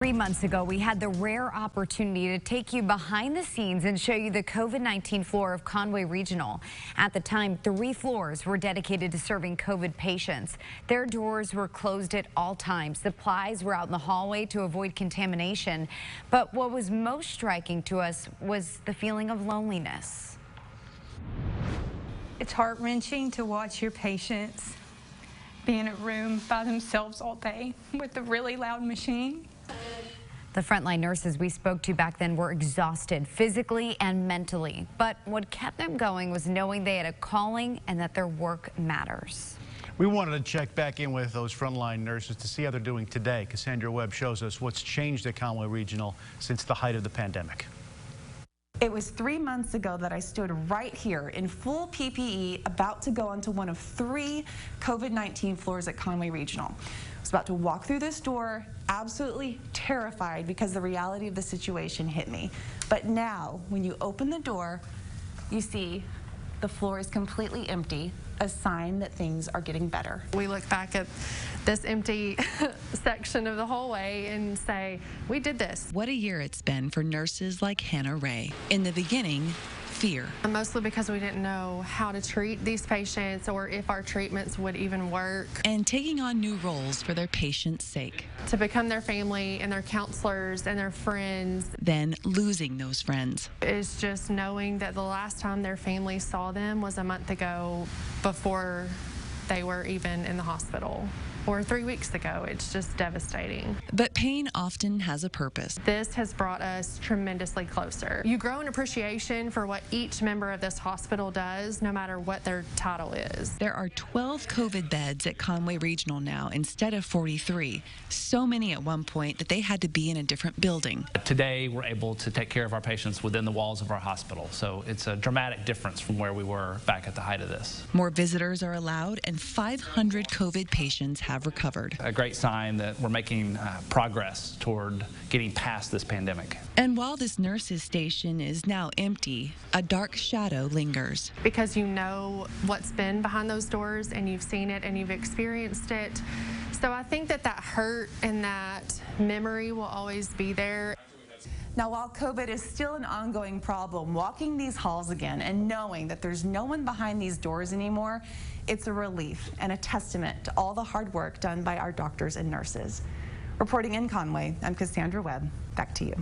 3 months ago, we had the rare opportunity to take you behind the scenes and show you the COVID-19 floor of Conway Regional. At the time, 3 floors were dedicated to serving COVID patients. Their doors were closed at all times. Supplies were out in the hallway to avoid contamination. But what was most striking to us was the feeling of loneliness. It's heart-wrenching to watch your patients be in a room by themselves all day with a really loud machine. The frontline nurses we spoke to back then were exhausted physically and mentally. But what kept them going was knowing they had a calling and that their work matters. We wanted to check back in with those frontline nurses to see how they're doing today. Cassandra Webb shows us what's changed at Conway Regional since the height of the pandemic. It was 3 months ago that I stood right here in full PPE about to go onto one of 3 COVID-19 floors at Conway Regional. I was about to walk through this door, absolutely terrified because the reality of the situation hit me. But now, when you open the door, you see the floor is completely empty, a sign that things are getting better. We look back at this empty section of the hallway and say, we did this. What a year it's been for nurses like Hannah Ray. In the beginning, fear. Mostly because we didn't know how to treat these patients or if our treatments would even work. And taking on new roles for their patients' sake. To become their family and their counselors and their friends. Then losing those friends. It's just knowing that the last time their family saw them was a month ago before they were even in the hospital. Or 3 weeks ago. It's just devastating. But pain often has a purpose. This has brought us tremendously closer. You grow an appreciation for what each member of this hospital does, no matter what their title is. There are 12 COVID beds at Conway Regional now instead of 43. So many at one point that they had to be in a different building. Today, we're able to take care of our patients within the walls of our hospital. So it's a dramatic difference from where we were back at the height of this. More visitors are allowed and 500 COVID patients have recovered. A great sign that we're making progress toward getting past this pandemic. And while this nurses' station is now empty, a dark shadow lingers. Because you know what's been behind those doors and you've seen it and you've experienced it. So I think that that hurt and that memory will always be there. Now, while COVID is still an ongoing problem, walking these halls again and knowing that there's no one behind these doors anymore, it's a relief and a testament to all the hard work done by our doctors and nurses. Reporting in Conway, I'm Cassandra Webb. Back to you.